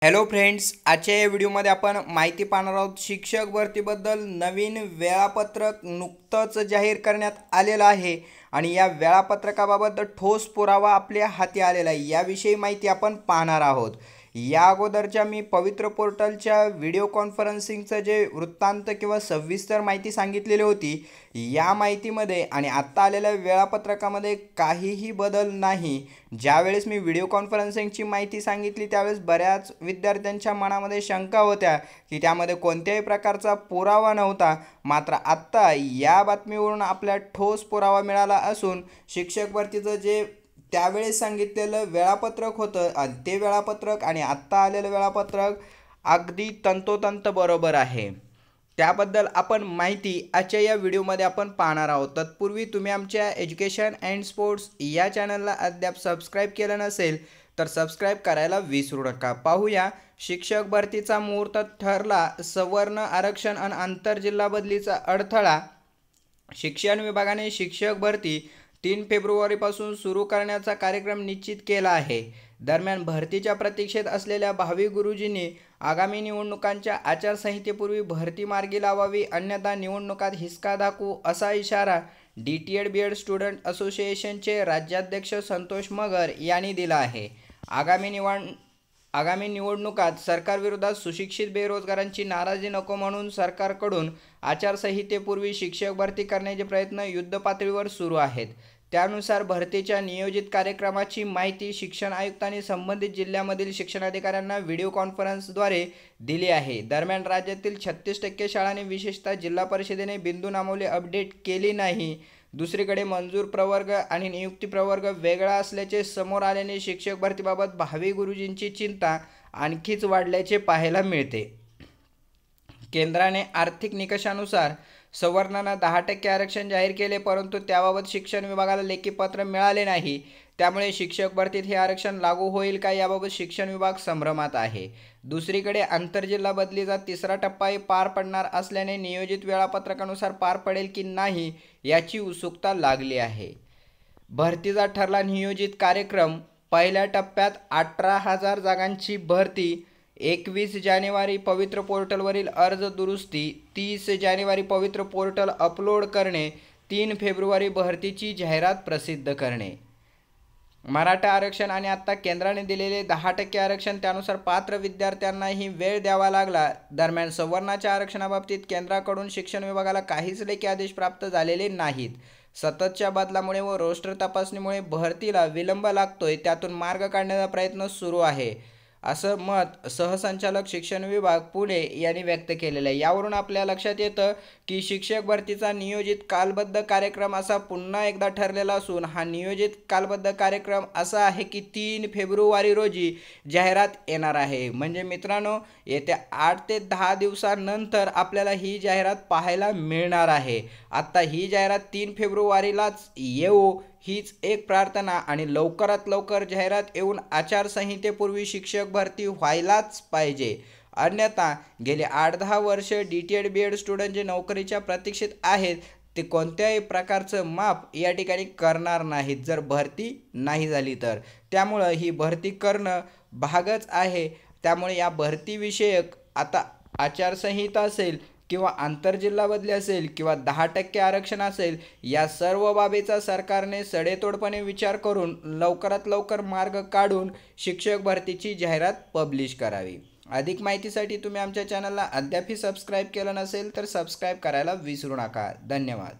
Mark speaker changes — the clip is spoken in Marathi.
Speaker 1: हॅलो फ्रेंड्स, आजच्या या व्हिडिओमध्ये आपण माहिती पाहणार आहोत शिक्षक भरतीबद्दल। नवीन वेळापत्रक नुकतंच जाहीर करण्यात आलेलं आहे आणि या वेळापत्रकाबाबत ठोस पुरावा आपल्या हाती आलेला आहे। याविषयी माहिती आपण पाहणार आहोत। या अगोदरच्या मी पवित्र पोर्टलच्या व्हिडिओ कॉन्फरन्सिंगचं जे वृत्तांत किंवा सविस्तर माहिती सांगितलेली होती, या माहितीमध्ये आणि आत्ता आलेल्या वेळापत्रकामध्ये काहीही बदल नाही। ज्यावेळेस मी व्हिडिओ कॉन्फरन्सिंगची माहिती सांगितली त्यावेळेस बऱ्याच विद्यार्थ्यांच्या मनामध्ये शंका होत्या की त्यामध्ये कोणत्याही प्रकारचा पुरावा नव्हता। मात्र आत्ता या बातमीवरून आपल्या ठोस पुरावा मिळाला असून शिक्षक भरतीचं जे त्यावेळेस सांगितलेलं वेळापत्रक होतं ते वेळापत्रक आणि आत्ता आलेलं वेळापत्रक अगदी तंतोतंत बरोबर आहे। त्याबद्दल आपण माहिती आजच्या या व्हिडिओमध्ये आपण पाहणार आहोत। तत्पूर्वी तुम्ही आमच्या एज्युकेशन अँड स्पोर्ट्स या चॅनलला अद्याप सबस्क्राईब केलं नसेल तर सबस्क्राईब करायला विसरू नका। पाहूया शिक्षक भरतीचा मुहूर्त ठरला, सवर्ण आरक्षण आणि आंतरजिल्हा बदलीचा अडथळा। शिक्षण विभागाने शिक्षक भरती 3 फेब्रुवारीपासून सुरू करण्याचा कार्यक्रम निश्चित केला आहे। दरम्यान भरतीच्या प्रतीक्षेत असलेल्या भावी गुरुजींनी आगामी निवडणुकांच्या आचारसंहितेपूर्वी भरती मार्गी लावावी, अन्यथा निवडणुकात हिसका दाखवू असा इशारा DTED BEd स्टुडंट असोसिएशनचे राज्याध्यक्ष संतोष मगर यांनी दिला आहे। आगामी निवडणुकात सरकारविरोधात सुशिक्षित बेरोजगारांची नाराजी नको म्हणून सरकारकडून आचारसंहितेपूर्वी शिक्षक भरती करण्याचे प्रयत्न युद्धपातळीवर सुरू आहेत। त्यानुसार भरतीच्या नियोजित कार्यक्रमाची माहिती शिक्षण आयुक्तांनी संबंधित जिल्ह्यामधील शिक्षणाधिकाऱ्यांना व्हिडिओ कॉन्फरन्सद्वारे दिली आहे। दरम्यान राज्यातील 36% शाळांनी विशेषतः जिल्हा परिषदेने बिंदू नामावली अपडेट केली नाही। दुसरीकडे मंजूर प्रवर्ग आणि नियुक्ती प्रवर्ग वेगळा असल्याचे समोर आल्याने शिक्षक भरतीबाबत भावी गुरुजींची चिंता आणखीच वाढल्याचे पाहायला मिळते। केंद्राने आर्थिक निकषानुसार सवर्णांना 10% आरक्षण जाहीर केले, परंतु त्याबाबत शिक्षण विभागाला लेखी पत्र मिळाले नाही। त्यामुळे शिक्षक भरतीत हे आरक्षण लागू होईल का याबाबत शिक्षण विभाग संभ्रमात आहे। दुसरीकडे आंतरजिल्हा बदलीचा तिसरा टप्पाही पार पडणार असल्याने नियोजित वेळापत्रकानुसार पार पडेल की नाही याची उत्सुकता लागली आहे। भरतीचा ठरला नियोजित कार्यक्रम। पहिल्या टप्प्यात 18,000 जागांची भरती। 21 जानेवारी पवित्र पोर्टलवरील अर्ज दुरुस्ती। 30 जानेवारी पवित्र पोर्टल अपलोड करणे। 3 फेब्रुवारी भरतीची जाहिरात प्रसिद्ध करणे। मराठा आरक्षण आणि आत्ता केंद्राने दिलेले 10% आरक्षण, त्यानुसार पात्र विद्यार्थ्यांनाही वेळ द्यावा लागला। दरम्यान सवर्णाच्या आरक्षणाबाबतीत केंद्राकडून शिक्षण विभागाला काहीच लेखी आदेश प्राप्त झालेले नाहीत। सततच्या बदलामुळे व रोस्टर तपासणीमुळे भरतीला विलंब लागतोय, त्यातून मार्ग काढण्याचा प्रयत्न सुरू आहे, असं मत सहसंचालक शिक्षण विभाग पुणे यांनी व्यक्त केलेलं आहे। यावरून आपल्या लक्षात येतं की शिक्षक भरतीचा नियोजित कालबद्ध कार्यक्रम असा पुन्हा एकदा ठरलेला असून हा नियोजित कालबद्ध कार्यक्रम असा आहे की 3 फेब्रुवारी रोजी जाहिरात येणार आहे। म्हणजे मित्रांनो, येत्या 8 ते 10 दिवसानंतर आपल्याला ही जाहिरात पाहायला मिळणार आहे। आता ही जाहिरात 3 फेब्रुवारीलाच येऊ हीच एक प्रार्थना आणि लवकरात लवकर जाहिरात येऊन आचारसंहितेपूर्वी शिक्षक भरती व्हायलाच पाहिजे। अन्यथा गेले 8-10 वर्ष DTED BEd स्टुडंट जे नोकरीच्या प्रतीक्षेत आहेत ते कोणत्याही प्रकारचं माफ या ठिकाणी करणार नाहीत जर भरती नाही झाली तर। त्यामुळं ही भरती करणं भागच आहे। त्यामुळे या भरतीविषयक आता आचारसंहिता असेल किंवा आंतरजिल्हा बदली असेल किंवा 10% आरक्षण असेल, या सर्व बाबीचा सरकारने सडेतोडपणे विचार करून लवकरात लवकर मार्ग काढून शिक्षक भरतीची जाहिरात पब्लिश करावी। अधिक माहितीसाठी तुम्ही आमच्या चॅनलला अद्यापही सबस्क्राईब केलं नसेल तर सबस्क्राईब करायला विसरू नका। धन्यवाद।